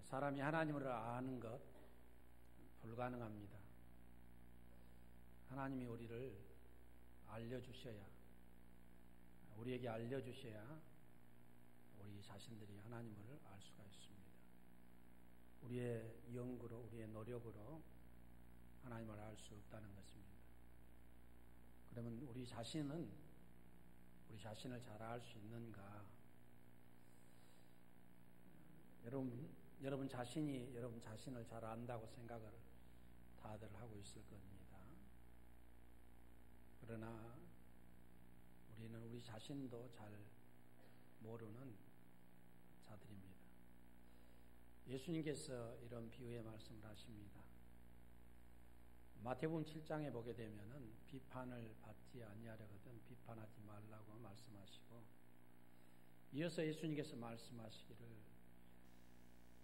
사람이 하나님을 아는 것 불가능합니다. 하나님이 우리를 알려주셔야, 우리에게 알려주셔야 우리 자신들이 하나님을 알 수가 있습니다. 우리의 연구로, 우리의 노력으로 하나님을 알 수 없다는 것입니다. 그러면 우리 자신은 우리 자신을 잘 알 수 있는가? 여러분 자신이 여러분 자신을 잘 안다고 생각을 다들 하고 있을 겁니다. 그러나 우리는 우리 자신도 잘 모르는 자들입니다. 예수님께서 이런 비유의 말씀을 하십니다. 마태복음 7장에 보게 되면은 비판을 받지 아니하려거든 비판하지 말라고 말씀하시고, 이어서 예수님께서 말씀하시기를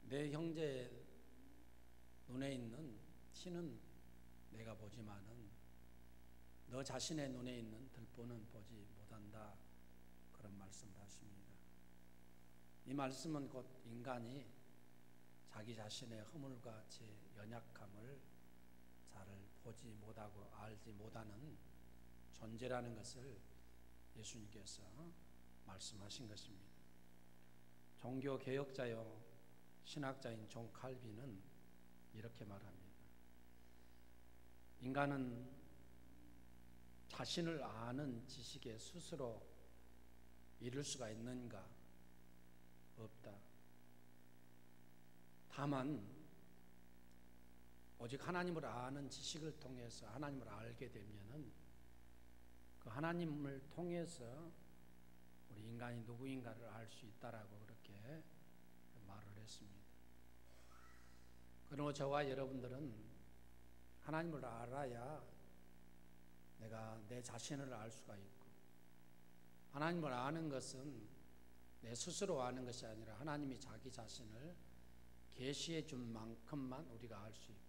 내 형제 눈에 있는 티는 내가 보지만은 너 자신의 눈에 있는 들보는 보지 못한다, 그런 말씀을 하십니다. 이 말씀은 곧 인간이 자기 자신의 허물과 제 연약함을 잘 보지 못하고 알지 못하는 존재라는 것을 예수님께서 말씀하신 것입니다. 종교 개혁자요 신학자인 존 칼빈은 이렇게 말합니다. 인간은 자신을 아는 지식에 스스로 이룰 수가 있는가? 없다. 다만 오직 하나님을 아는 지식을 통해서 하나님을 알게 되면은 그 하나님을 통해서 우리 인간이 누구인가를 알 수 있다라고 그렇게 말을 했습니다. 그러므로 저와 여러분들은 하나님을 알아야 내가 내 자신을 알 수가 있고, 하나님을 아는 것은 내 스스로 아는 것이 아니라 하나님이 자기 자신을 계시해 준 만큼만 우리가 알 수 있고,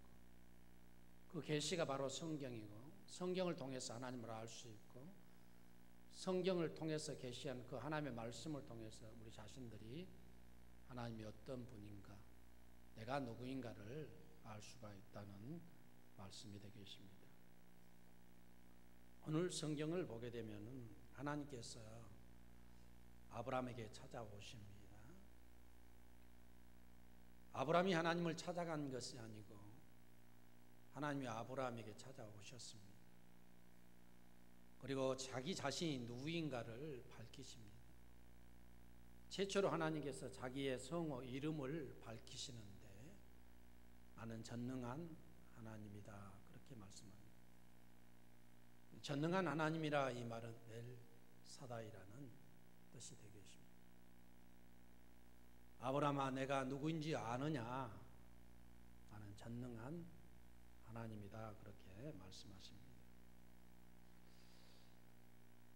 그 계시가 바로 성경이고, 성경을 통해서 하나님을 알 수 있고, 성경을 통해서 계시한 그 하나님의 말씀을 통해서 우리 자신들이 하나님이 어떤 분인가, 내가 누구인가를 알 수가 있다는 말씀이 되겠습니다. 오늘 성경을 보게 되면 하나님께서 아브라함에게 찾아오십니다. 아브라함이 하나님을 찾아간 것이 아니고 하나님이 아브라함에게 찾아오셨습니다. 그리고 자기 자신이 누구인가를 밝히십니다. 최초로 하나님께서 자기의 성호 이름을 밝히시는데 나는 전능한 하나님이다, 그렇게 말씀합니다. 전능한 하나님이라 이 말은 엘 사다이라는 뜻이 되겠습니다. 아브라함아, 내가 누구인지 아느냐? 나는 전능한 하나님이다, 그렇게 말씀하십니다.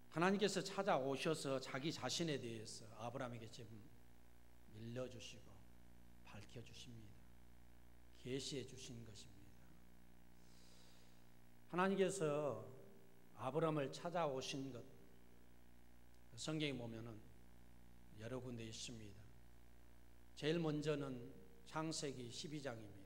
하나님께서 찾아오셔서 자기 자신에 대해서 아브라함에게 지금 일러주시고 밝혀주십니다. 계시해 주신 것입니다. 하나님께서 아브라함을 찾아오신 것, 성경에 보면은 여러 군데 있습니다. 제일 먼저는 창세기 12장입니다.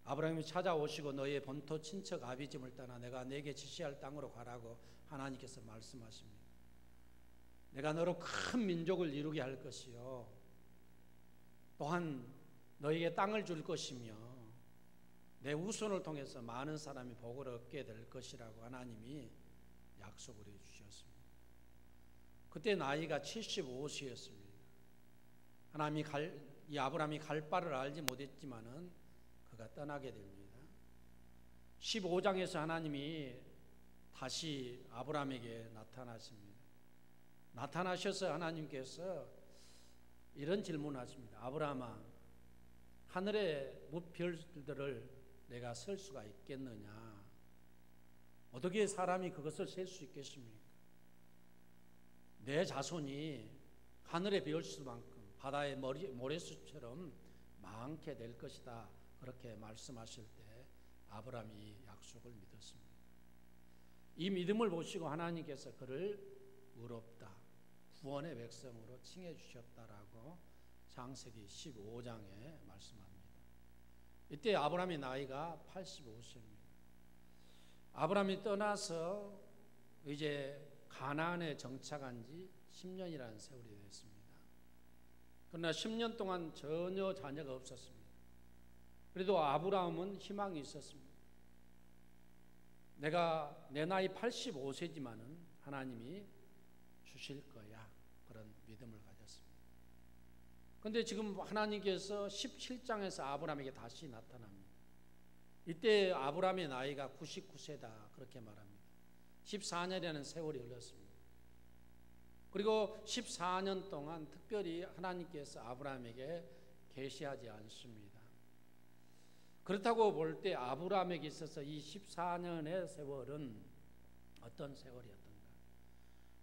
아브라함이 찾아오시고 너의 본토 친척 아비집을 떠나 내가 내게 지시할 땅으로 가라고 하나님께서 말씀하십니다. 내가 너로 큰 민족을 이루게 할 것이요, 또한 너에게 땅을 줄 것이며 내 후손을 통해서 많은 사람이 복을 얻게 될 것이라고 하나님이 약속을 해주셨습니다. 그때 나이가 75세였습니다. 하나님이 이 아브라함이 갈 바를 알지 못했지만은 그가 떠나게 됩니다. 15장에서 하나님이 다시 아브라함에게 나타나십니다. 나타나셔서 하나님께서 이런 질문을 하십니다. 아브라함아, 하늘의 무별들을 내가 셀 수가 있겠느냐? 어떻게 사람이 그것을 셀 수 있겠습니까? 내 자손이 하늘의 별수만큼 바다의 모래수처럼 많게 될 것이다, 그렇게 말씀하실 때 아브라함이 약속을 믿었습니다. 이 믿음을 보시고 하나님께서 그를 의롭다, 구원의 백성으로 칭해 주셨다라고 창세기 15장에 말씀합니다. 이때 아브라함의 나이가 85세입니다. 아브라함이 떠나서 이제 가나안에 정착한 지 10년이라는 세월이 됐습니다. 그러나 10년 동안 전혀 자녀가 없었습니다. 그래도 아브라함은 희망이 있었습니다. 내가 내 나이 85세지만은 하나님이 주실 거야, 그런 믿음을 가졌습니다. 그런데 지금 하나님께서 17장에서 아브라함에게 다시 나타납니다. 이때 아브라함의 나이가 99세다 그렇게 말합니다. 14년이라는 세월이 흘렀습니다. 그리고 14년 동안 특별히 하나님께서 아브라함에게 계시하지 않습니다. 그렇다고 볼 때 아브라함에게 있어서 이 14년의 세월은 어떤 세월이었던가?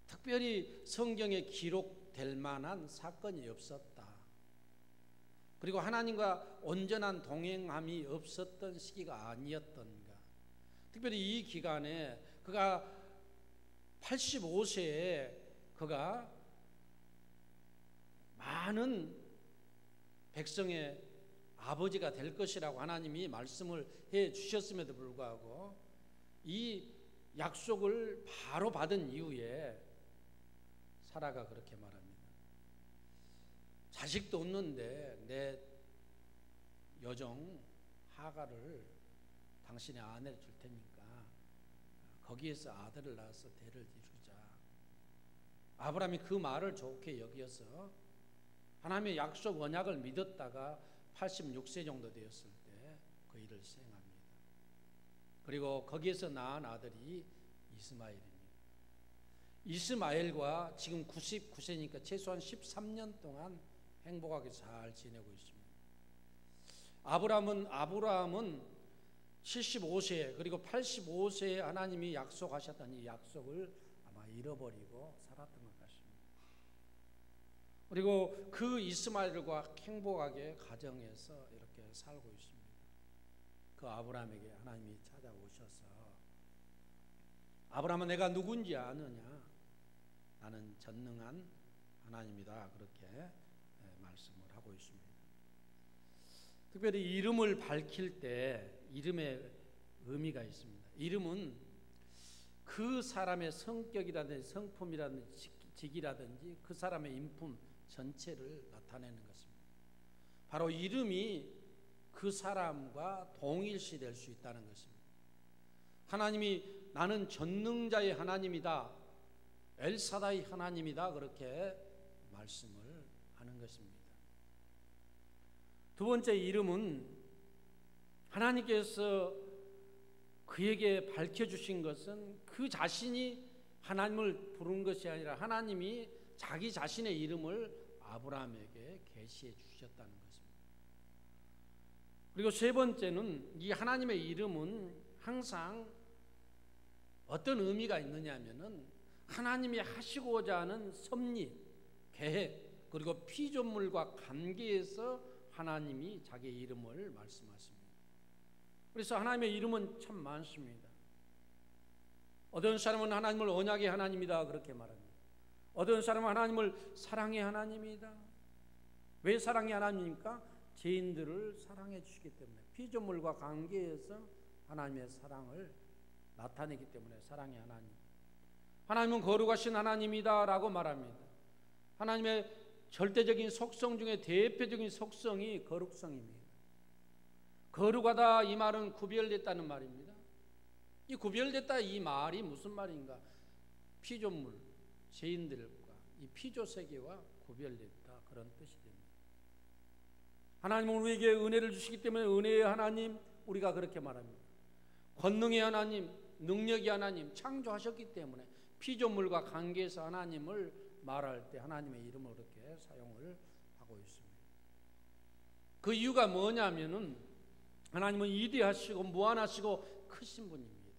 특별히 성경에 기록될 만한 사건이 없었다. 그리고 하나님과 온전한 동행함이 없었던 시기가 아니었던가. 특별히 이 기간에 그가 85세에 그가 많은 백성의 아버지가 될 것이라고 하나님이 말씀을 해 주셨음에도 불구하고 이 약속을 바로 받은 이후에 사라가 그렇게 말합니다. 자식도 없는데 내 여종 하갈을 당신의 아내를 줄 테니까 거기에서 아들을 낳아서 대를 이루자. 아브라함이 그 말을 좋게 여기어서 하나님의 약속 언약을 믿었다가 86세 정도 되었을 때 그 일을 시행합니다. 그리고 거기에서 낳은 아들이 이스마엘입니다. 이스마엘과 지금 99세니까 최소한 13년 동안 행복하게 잘 지내고 있습니다. 아브라함은 75세 그리고 85세에 하나님이 약속하셨던 이 약속을 아마 잃어버리고 살았던 것 같습니다. 그리고 그 이스마엘과 행복하게 가정에서 이렇게 살고 있습니다. 그 아브라함에게 하나님이 찾아오셔서 아브라함은 내가 누군지 아느냐? 나는 전능한 하나님이다. 그렇게 말씀을 하고 있습니다. 특별히 이름을 밝힐 때 이름의 의미가 있습니다. 이름은 그 사람의 성격이라든지 성품이라든지 직이라든지 그 사람의 인품 전체를 나타내는 것입니다. 바로 이름이 그 사람과 동일시 될 수 있다는 것입니다. 하나님이 나는 전능자의 하나님이다, 엘사다이 하나님이다 그렇게 말씀을 하는 것입니다. 두 번째 이름은 하나님께서 그에게 밝혀주신 것은 그 자신이 하나님을 부른 것이 아니라 하나님이 자기 자신의 이름을 아브라함에게 계시해 주셨다는 것입니다. 그리고 세 번째는 이 하나님의 이름은 항상 어떤 의미가 있느냐 하면은 하나님이 하시고자 하는 섭리, 계획 그리고 피조물과 관계에서 하나님이 자기의 이름을 말씀하십니다. 그래서 하나님의 이름은 참 많습니다. 어떤 사람은 하나님을 언약의 하나님이다 그렇게 말합니다. 어떤 사람은 하나님을 사랑의 하나님이다. 왜 사랑의 하나님입니까? 죄인들을 사랑해 주시기 때문에 피조물과 관계에서 하나님의 사랑을 나타내기 때문에 사랑의 하나님. 하나님은 거룩하신 하나님이다 라고 말합니다. 하나님의 절대적인 속성 중에 대표적인 속성이 거룩성입니다. 거룩하다 이 말은 구별됐다는 말입니다. 이 구별됐다 이 말이 무슨 말인가? 피조물, 죄인들과 이 피조세계와 구별됐다 그런 뜻이 됩니다. 하나님은 우리에게 은혜를 주시기 때문에 은혜의 하나님 우리가 그렇게 말합니다. 권능의 하나님, 능력의 하나님 창조하셨기 때문에 피조물과 관계에서 하나님을 말할 때 하나님의 이름을 그렇게 사용을 하고 있습니다. 그 이유가 뭐냐면은 하나님은 위대하시고 무한하시고 크신 분입니다.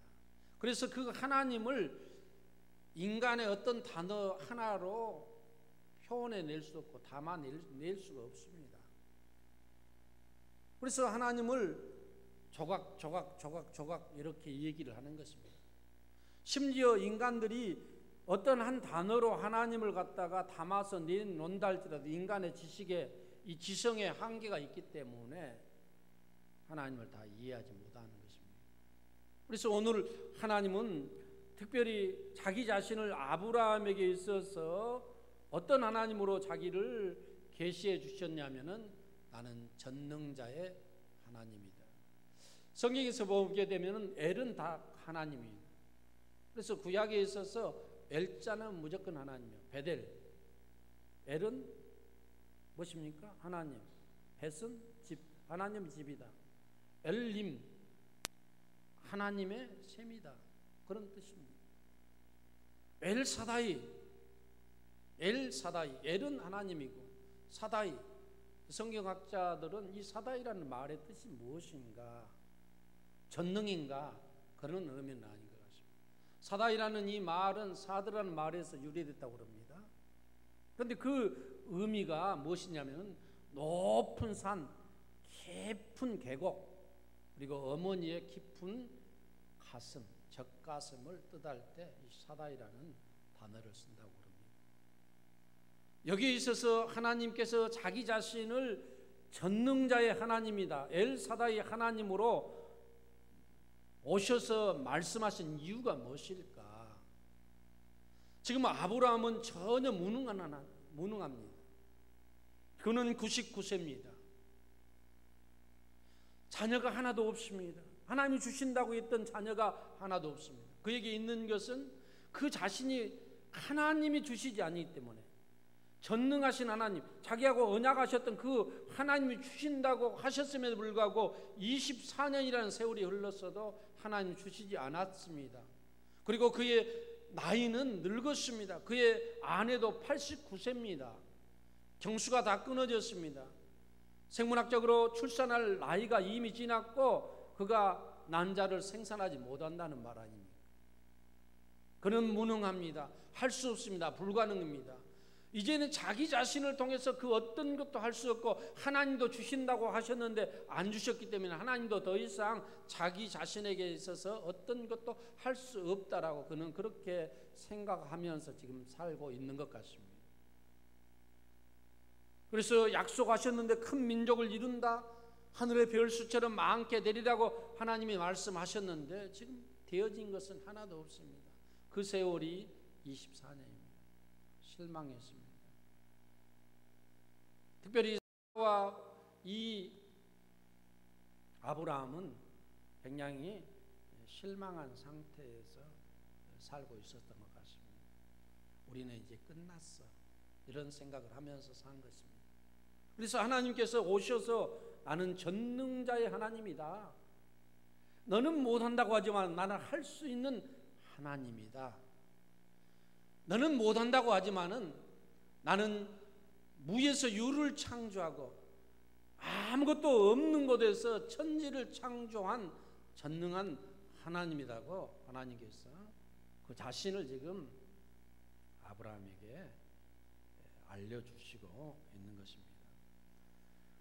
그래서 그 하나님을 인간의 어떤 단어 하나로 표현해낼 수 없고 담아낼 수가 없습니다. 그래서 하나님을 조각 이렇게 얘기를 하는 것입니다. 심지어 인간들이 어떤 한 단어로 하나님을 갖다가 담아서 내놓는다 할지라도 인간의 지식에 이 지성의 한계가 있기 때문에 하나님을 다 이해하지 못하는 것입니다. 그래서 오늘 하나님은 특별히 자기 자신을 아브라함에게 있어서 어떤 하나님으로 자기를 계시해 주셨냐면은 나는 전능자의 하나님이다. 성경에서 보게 되면은 엘은 다 하나님이에요. 그래서 구약에 있어서 엘자는 무조건 하나님이에요. 베델. 엘은 무엇입니까? 하나님. 벳은 집. 하나님 집이다. 엘림. 하나님의 셈이다. 그런 뜻입니다. 엘사다이. 엘사다이. 엘은 하나님이고 사다이. 성경학자들은 이 사다이라는 말의 뜻이 무엇인가? 전능인가? 그런 의미는 아닌 것 같습니다. 사다이라는 이 말은 사드라는 말에서 유래됐다고 합니다. 그런데 그 의미가 무엇이냐면 높은 산, 깊은 계곡, 그리고 어머니의 깊은 가슴, 젖가슴을 뜻할 때 이 사다이라는 단어를 쓴다고 합니다. 여기에 있어서 하나님께서 자기 자신을 전능자의 하나님이다, 엘사다이 하나님으로 오셔서 말씀하신 이유가 무엇일까? 지금 아브라함은 전혀 무능합니다. 그는 99세입니다. 자녀가 하나도 없습니다. 하나님이 주신다고 했던 자녀가 하나도 없습니다. 그에게 있는 것은 그 자신이 하나님이 주시지 않기 때문에 전능하신 하나님, 자기하고 언약하셨던 그 하나님이 주신다고 하셨음에도 불구하고 24년이라는 세월이 흘렀어도 하나님이 주시지 않았습니다. 그리고 그의 나이는 늙었습니다. 그의 아내도 89세입니다. 경수가 다 끊어졌습니다. 생물학적으로 출산할 나이가 이미 지났고 그가 난자를 생산하지 못한다는 말 아닙니까? 그는 무능합니다. 할 수 없습니다. 불가능합니다. 이제는 자기 자신을 통해서 그 어떤 것도 할 수 없고 하나님도 주신다고 하셨는데 안 주셨기 때문에 하나님도 더 이상 자기 자신에게 있어서 어떤 것도 할 수 없다라고 그는 그렇게 생각하면서 지금 살고 있는 것 같습니다. 그래서 약속하셨는데 큰 민족을 이룬다, 하늘의 별수처럼 많게 되리라고 하나님이 말씀하셨는데 지금 되어진 것은 하나도 없습니다. 그 세월이 24년입니다. 실망했습니다. 특별히 사라와 이 아브라함은 굉장히 실망한 상태에서 살고 있었던 것 같습니다. 우리는 이제 끝났어, 이런 생각을 하면서 산 것입니다. 그래서 하나님께서 오셔서 나는 전능자의 하나님이다, 너는 못한다고 하지만 나는 할 수 있는 하나님이다, 너는 못한다고 하지만은 나는 무에서 유를 창조하고 아무것도 없는 곳에서 천지를 창조한 전능한 하나님이라고 하나님께서 그 자신을 지금 아브라함에게 알려주시고 있는 것입니다.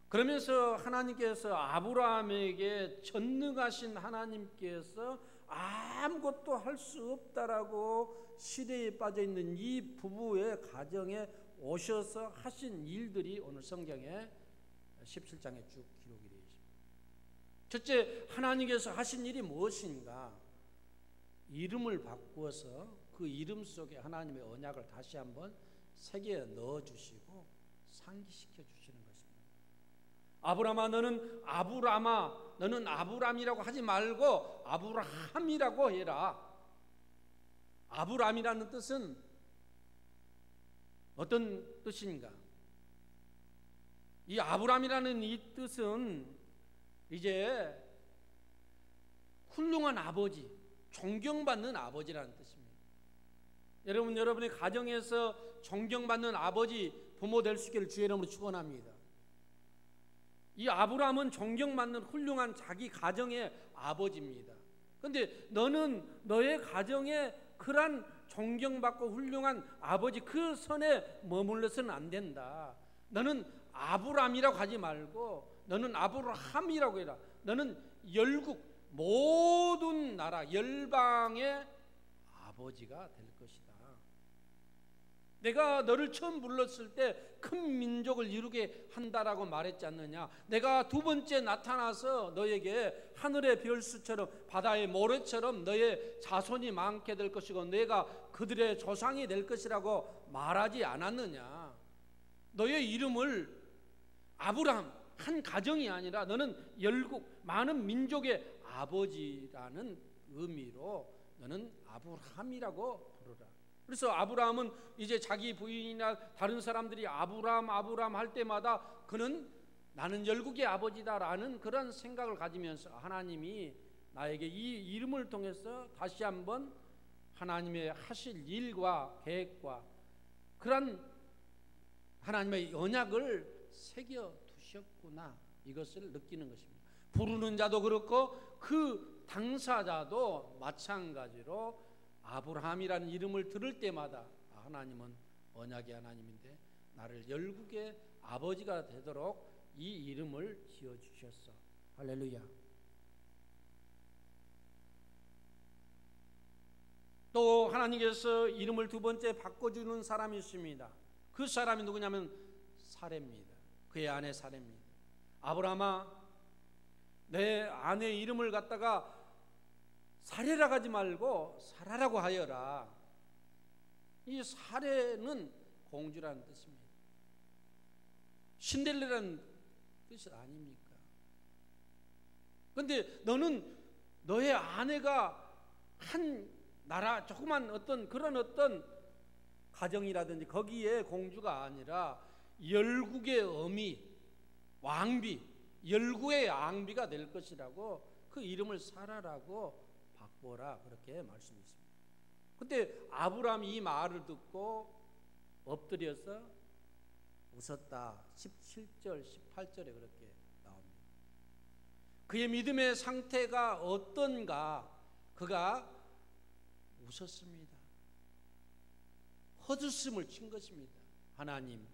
그러면서 하나님께서 아브라함에게 전능하신 하나님께서 아무것도 할 수 없다라고 시대에 빠져 있는 이 부부의 가정에 오셔서 하신 일들이 오늘 성경에 17장에 쭉 기록이 되어 있습니다. 첫째, 하나님께서 하신 일이 무엇인가? 이름을 바꾸어서 그 이름 속에 하나님의 언약을 다시 한번 새겨 넣어주시고 상기시켜 주시는 것입니다. 아브라함아, 너는 아브라함아, 너는 아브람이라고 하지 말고 아브라함이라고 해라. 아브람이라는 뜻은 어떤 뜻인가? 이 아브람이라는 이 뜻은 이제 훌륭한 아버지, 존경받는 아버지라는 뜻입니다. 여러분, 여러분의 가정에서 존경받는 아버지, 부모 될 수 있기를 주의 이름으로 축원합니다. 이 아브람은 존경받는 훌륭한 자기 가정의 아버지입니다. 그런데 너는 너의 가정에 그러한 존경받고 훌륭한 아버지 그 선에 머물러서는 안 된다. 너는 아브람이라고 하지 말고 너는 아브라함이라고 해라. 너는 열국 모든 나라 열방의 아버지가 될 것이다. 내가 너를 처음 불렀을 때 큰 민족을 이루게 한다라고 말했지 않느냐. 내가 두 번째 나타나서 너에게 하늘의 별수처럼 바다의 모래처럼 너의 자손이 많게 될 것이고 내가 그들의 조상이 될 것이라고 말하지 않았느냐. 너의 이름을 아브라함, 한 가정이 아니라 너는 열국 많은 민족의 아버지라는 의미로 너는 아브라함이라고 부르라. 그래서 아브라함은 이제 자기 부인이나 다른 사람들이 아브라함 할 때마다 그는 나는 열국의 아버지다라는 그런 생각을 가지면서 하나님이 나에게 이 이름을 통해서 다시 한번 하나님의 하실 일과 계획과 그런 하나님의 언약을 새겨 두셨구나, 이것을 느끼는 것입니다. 부르는 자도 그렇고 그 당사자도 마찬가지로 아브라함이라는 이름을 들을 때마다 하나님은 언약의 하나님인데 나를 열국의 아버지가 되도록 이 이름을 지어주셨어. 할렐루야. 또 하나님께서 이름을 두 번째 바꿔주는 사람이 있습니다. 그 사람이 누구냐면 사레입니다. 그의 아내 사레입니다. 아브라함아, 내 아내의 이름을 갖다가 사레라 하지 말고 사라라고 하여라. 이 사레는 공주라는 뜻입니다. 신데렐라라는 뜻이 아닙니까? 그런데 너는 너의 아내가 한 나라 조그만 어떤 그런 어떤 가정이라든지 거기에 공주가 아니라 열국의 어미, 왕비, 열국의 왕비가 될 것이라고 그 이름을 사라라고 바꿔라, 그렇게 말씀했습니다. 그때 아브라함이 이 말을 듣고 엎드려서 웃었다. 17절 18절에 그렇게 나옵니다. 그의 믿음의 상태가 어떤가? 그가 웃었습니다. 헛웃음을 친 것입니다. 하나님,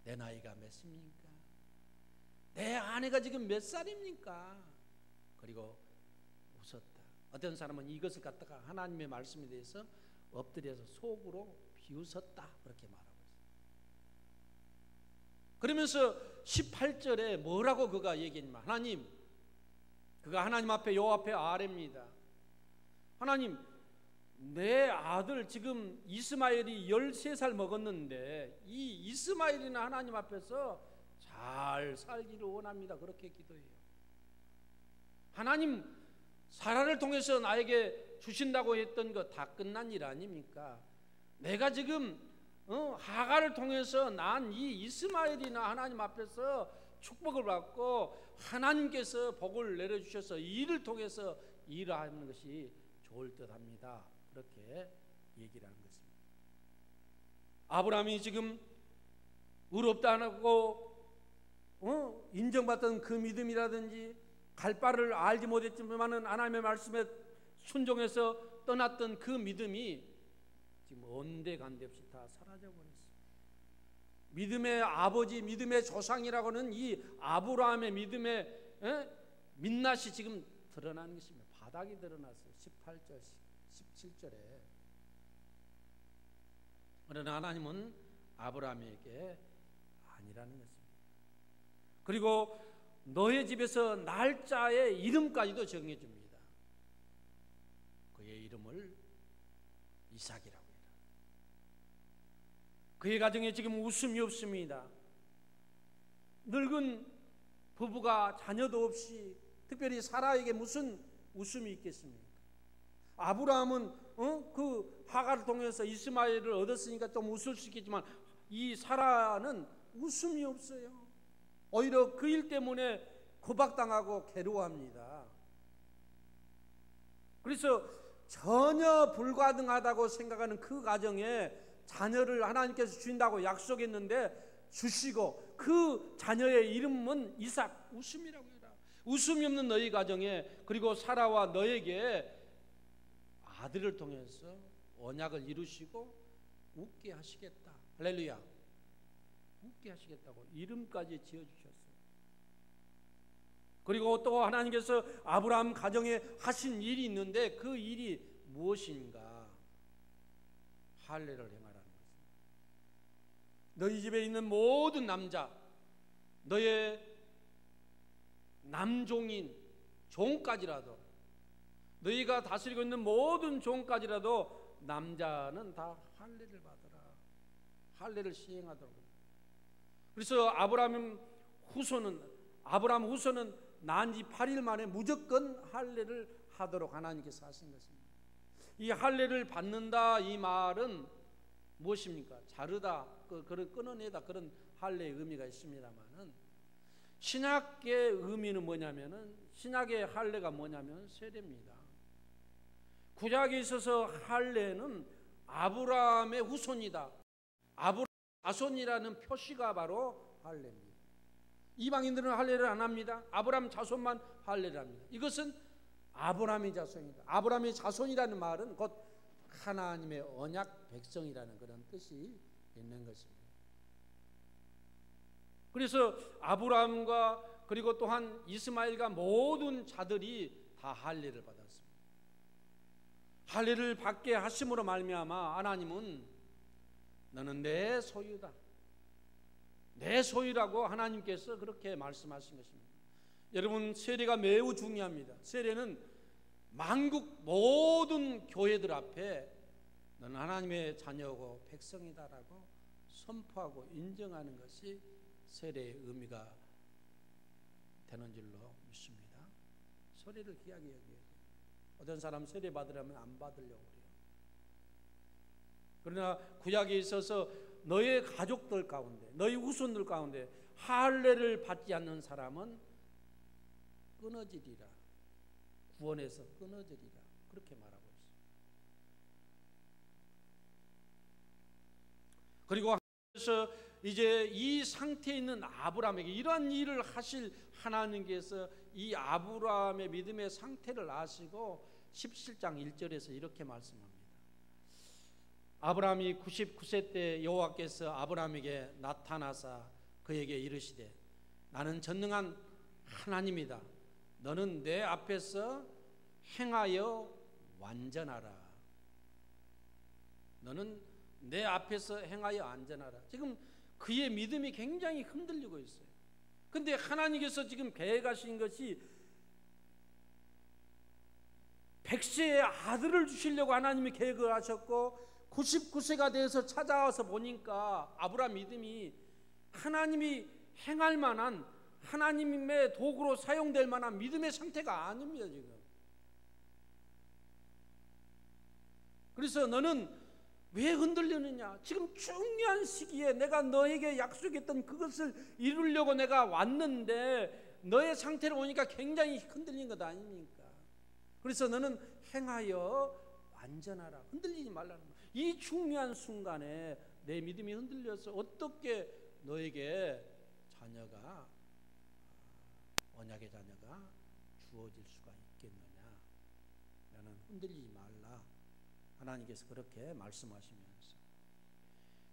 내 나이가 몇입니까? 내 아내가 지금 몇 살입니까? 그리고 웃었다. 어떤 사람은 이것을 갖다가 하나님의 말씀에 대해서 엎드려서 속으로 비웃었다, 그렇게 말하고 있어요. 그러면서 18절에 뭐라고 그가 얘기했냐면, 하나님, 그가 하나님 앞에 요 앞에 아뢰입니다. 하나님, 내 아들 지금 이스마엘이 13살 먹었는데 이 이스마엘이나 하나님 앞에서 잘 살기를 원합니다. 그렇게 기도해요. 하나님, 사라를 통해서 나에게 주신다고 했던 거 다 끝난 일 아닙니까? 내가 지금 하가를 통해서 난 이 이스마엘이나 하나님 앞에서 축복을 받고 하나님께서 복을 내려주셔서 이를 통해서 일하는 것이 좋을 듯합니다. 그렇게 얘기를 하는 것입니다. 아브라함이 지금 의롭다고 인정받던 그 믿음이라든지 갈 바를 알지 못했지만은 하나님의 말씀에 순종해서 떠났던 그 믿음이 지금 온데간데 없이 다 사라져 버렸어요. 믿음의 아버지, 믿음의 조상이라고는 이 아브라함의 믿음의 민낯이 지금 드러나는 것입니다. 바닥이 드러났어요. 18절 17절에. 그러나 하나님은 아브라함에게 아니라는 것입니다. 그리고 너의 집에서 날짜의 이름까지도 정해줍니다. 그의 이름을 이삭이라고 해라. 그의 가정에 지금 웃음이 없습니다. 늙은 부부가 자녀도 없이, 특별히 사라에게 무슨 웃음이 있겠습니까? 아브라함은 그 하가를 통해서 이스마엘을 얻었으니까 좀 웃을 수 있겠지만 이 사라는 웃음이 없어요. 오히려 그 일 때문에 구박당하고 괴로워합니다. 그래서 전혀 불가능하다고 생각하는 그 가정에 자녀를 하나님께서 주신다고 약속했는데 주시고 그 자녀의 이름은 이삭, 웃음이라고 해라. 웃음이 없는 너희 가정에, 그리고 사라와 너에게 아들을 통해서 언약을 이루시고 웃게 하시겠다. 할렐루야. 웃게 하시겠다고 이름까지 지어주셨어요. 그리고 또 하나님께서 아브라함 가정에 하신 일이 있는데 그 일이 무엇인가? 할례를 행하라는 것입니다. 너희 집에 있는 모든 남자, 너의 남종인 종까지라도, 너희가 다스리고 있는 모든 종까지라도 남자는 다 할례를 받으라. 할례를 시행하도록. 그래서 아브라함 후손은 난 지 8일 만에 무조건 할례를 하도록 하나님께서 하신 것입니다. 이 할례를 받는다 이 말은 무엇입니까? 자르다, 그런 끊어내다, 그런 할례의 의미가 있습니다만은, 신약의 의미는 뭐냐면은, 신약의 할례가 뭐냐면 세례입니다. 구약에 있어서 할례는 아브라함의 후손이다, 아브라함 자손이라는 표시가 바로 할례입니다. 이방인들은 할례를 안 합니다. 아브라함 자손만 할례를 합니다. 이것은 아브라함의 자손이다. 아브라함의 자손이라는 말은 곧 하나님의 언약 백성이라는 그런 뜻이 있는 것입니다. 그래서 아브라함과 그리고 또한 이스마엘과 모든 자들이 다 할례를 받았습니다. 할례를 받게 하심으로 말미암아 하나님은 너는 내 소유다, 내 소유라고 하나님께서 그렇게 말씀하신 것입니다. 여러분, 세례가 매우 중요합니다. 세례는 만국 모든 교회들 앞에 너는 하나님의 자녀고 백성이다라고 선포하고 인정하는 것이 세례의 의미가 되는 줄로 믿습니다. 세례를 귀하게 여겨야 돼요. 어떤 사람 세례 받으려면 안 받으려고 그래요. 그러나 구약에 있어서 너의 가족들 가운데, 너희 후손들 가운데 할례를 받지 않는 사람은 끊어지리라, 구원에서 끊어지리라, 그렇게 말하고 있습니다. 그리고 그래서 이제 이 상태에 있는 아브라함에게 이러한 일을 하실 하나님께서 이 아브라함의 믿음의 상태를 아시고 17장 1절에서 이렇게 말씀합니다. 아브라함이 99세 때 여호와께서 아브라함에게 나타나사 그에게 이르시되 나는 전능한 하나님이다. 너는 내 앞에서 행하여 완전하라. 너는 내 앞에서 행하여 안전하라. 지금 그의 믿음이 굉장히 흔들리고 있어요. 근데 하나님께서 지금 계획하신 것이 100세의 아들을 주시려고 하나님이 계획을 하셨고 99세가 되어서 찾아와서 보니까 아브라함 믿음이 하나님이 행할 만한, 하나님의 도구로 사용될 만한 믿음의 상태가 아닙니다 지금. 그래서 너는 왜 흔들리느냐? 지금 중요한 시기에 내가 너에게 약속했던 그것을 이루려고 내가 왔는데 너의 상태를 보니까 굉장히 흔들린 것 아닙니까? 그래서 너는 행하여 완전하라. 흔들리지 말라는 거예요. 이 중요한 순간에 내 믿음이 흔들려서 어떻게 너에게 자녀가, 언약의 자녀가 주어질 수가 있겠느냐? 나는 흔들리지 말라. 하나님께서 그렇게 말씀하시면서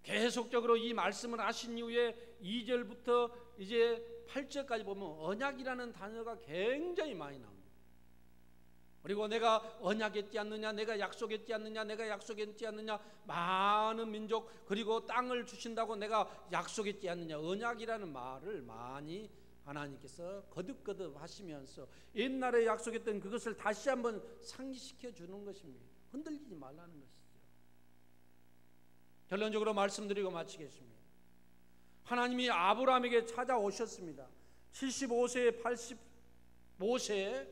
계속적으로 이 말씀을 하신 이후에 2절부터 이제 8절까지 보면 언약이라는 단어가 굉장히 많이 나옵니다. 그리고 내가 언약했지 않느냐, 내가 약속했지 않느냐, 내가 약속했지 않느냐, 많은 민족 그리고 땅을 주신다고 내가 약속했지 않느냐, 언약이라는 말을 많이 하나님께서 거듭거듭 하시면서 옛날에 약속했던 그것을 다시 한번 상기시켜 주는 것입니다. 흔들리지 말라는 것이죠. 결론적으로 말씀드리고 마치겠습니다. 하나님이 아브라함에게 찾아오셨습니다. 75세, 85세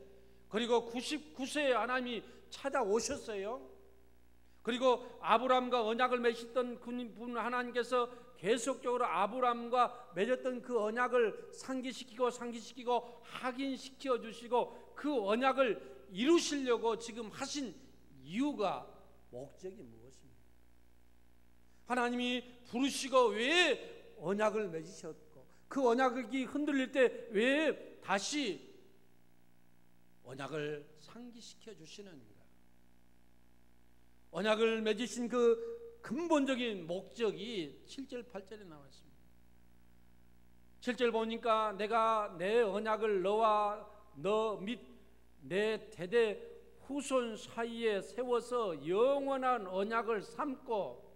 그리고 99세에 하나님이 찾아오셨어요. 그리고 아브라함과 언약을 맺었던 분 하나님께서 계속적으로 아브라함과 맺었던 그 언약을 상기시키고 확인시켜 주시고 그 언약을 이루시려고 지금 하신 이유가, 목적이 무엇입니까? 하나님이 부르시고 왜 언약을 맺으셨고 그 언약이 흔들릴 때 왜 다시 언약을 상기시켜 주시는가? 언약을 맺으신 그 근본적인 목적이 7절 8절에 나와 있습니다. 7절 보니까 내가 내 언약을 너와 너 및 내 대대 후손 사이에 세워서 영원한 언약을 삼고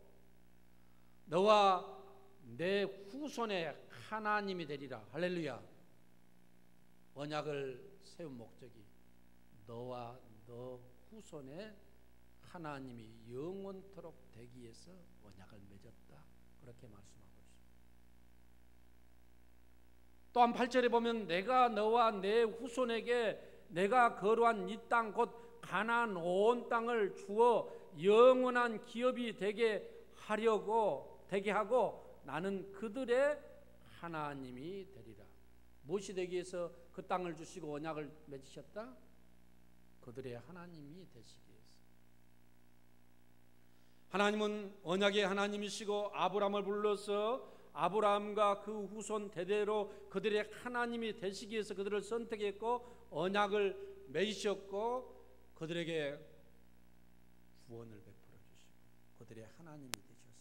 너와 내 후손의 하나님이 되리라. 할렐루야. 언약을 세운 목적이 너와 너 후손의 하나님이 영원토록 되기 위해서 언약을 맺었다. 그렇게 말씀하고 있습니다. 또한 8절에 보면 내가 너와 내 후손에게 내가 거루한 이 땅 곧 가나안 온 땅을 주어 영원한 기업이 되게 하고 나는 그들의 하나님이 되리라. 무엇이 되기 위해서 그 땅을 주시고 언약을 맺으셨다? 그들의 하나님이 되시기 위해서. 하나님은 언약의 하나님이시고 아브라함을 불러서 아브라함과 그 후손 대대로 그들의 하나님이 되시기 위해서 그들을 선택했고 언약을 맺으셨고 그들에게 구원을 베풀어 주시고 그들의 하나님이 되셨습니다.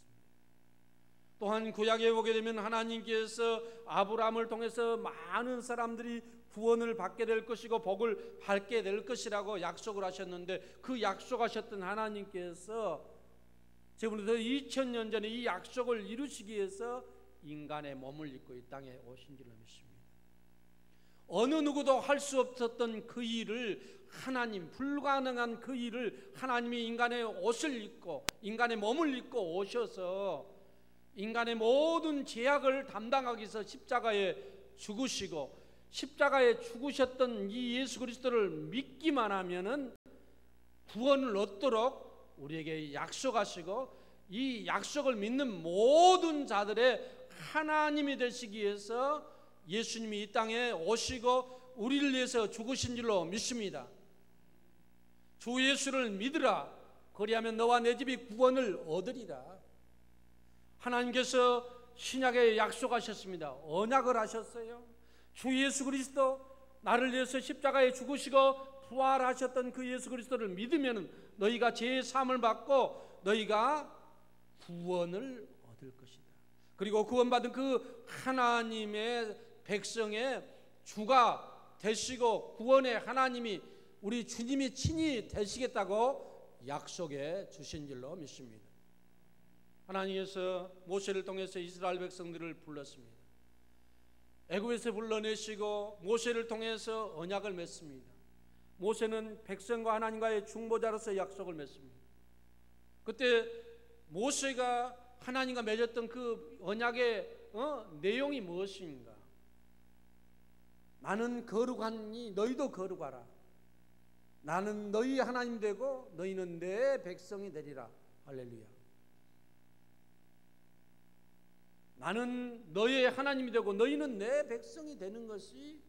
또한 구약에 보게 되면 하나님께서 아브라함을 통해서 많은 사람들이 구원을 받게 될 것이고 복을 받게 될 것이라고 약속을 하셨는데 그 약속하셨던 하나님께서 지금부터 2000년 전에 이 약속을 이루시기 위해서 인간의 몸을 입고 이 땅에 오신 줄로 믿습니다. 어느 누구도 할 수 없었던 그 일을 하나님, 불가능한 그 일을 하나님이 인간의 옷을 입고 인간의 몸을 입고 오셔서 인간의 모든 죄악을 담당하기 위해서 십자가에 죽으시고 십자가에 죽으셨던 이 예수 그리스도를 믿기만 하면은 구원을 얻도록 우리에게 약속하시고 이 약속을 믿는 모든 자들의 하나님이 되시기 위해서 예수님이 이 땅에 오시고 우리를 위해서 죽으신 줄로 믿습니다. 주 예수를 믿으라. 그리하면 너와 내 집이 구원을 얻으리라. 하나님께서 신약에 약속하셨습니다. 언약을 하셨어요. 주 예수 그리스도 나를 위해서 십자가에 죽으시고 부활하셨던 그 예수 그리스도를 믿으면 너희가 죄의 사함을 받고 너희가 구원을 얻을 것이다. 그리고 구원받은 그 하나님의 백성의 주가 되시고 구원의 하나님이 우리 주님이 친히 되시겠다고 약속해 주신 줄로 믿습니다. 하나님께서 모세를 통해서 이스라엘 백성들을 불렀습니다. 애굽에서 불러내시고 모세를 통해서 언약을 맺습니다. 모세는 백성과 하나님과의 중보자로서 약속을 맺습니다. 그때 모세가 하나님과 맺었던 그 언약의 내용이 무엇인가? 나는 거룩하니 너희도 거룩하라. 나는 너희 하나님 되고 너희는 내 백성이 되리라. 할렐루야. 나는 너희의 하나님이 되고 너희는 내 백성이 되는 것이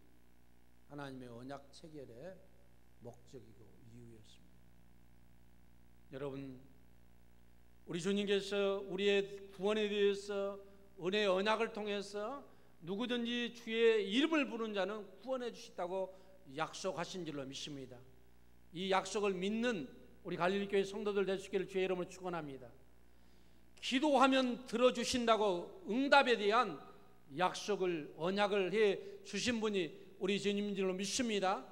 하나님의 언약 체결의 목적이고 이유였습니다. 여러분, 우리 주님께서 우리의 구원에 대해서 은혜의 언약을 통해서 누구든지 주의 이름을 부르는 자는 구원해 주시다고 약속하신 줄로 믿습니다. 이 약속을 믿는 우리 갈릴리교회 성도들 되시기를 주의 이름으로 축원합니다. 기도하면 들어주신다고 응답에 대한 약속을 언약을 해 주신 분이 우리 주님인 줄로 믿습니다.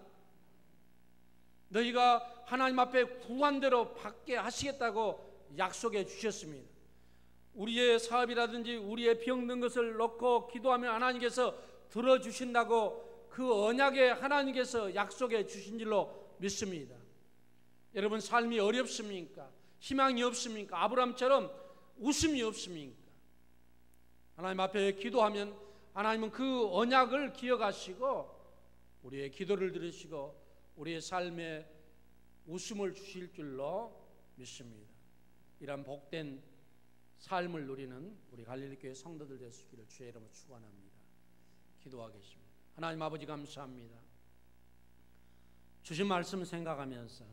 너희가 하나님 앞에 구한대로 받게 하시겠다고 약속해 주셨습니다. 우리의 사업이라든지 우리의 병든 것을 놓고 기도하면 하나님께서 들어주신다고 그 언약에 하나님께서 약속해 주신 줄로 믿습니다. 여러분, 삶이 어렵습니까? 희망이 없습니까? 아브라함처럼 웃음이 없습니까? 하나님 앞에 기도하면 하나님은 그 언약을 기억하시고 우리의 기도를 들으시고 우리의 삶에 웃음을 주실 줄로 믿습니다. 이런 복된 삶을 누리는 우리 갈릴리교회 성도들 되시기를 주의 이름으로 축원합니다. 기도하겠습니다. 하나님 아버지 감사합니다. 주신 말씀 생각하면서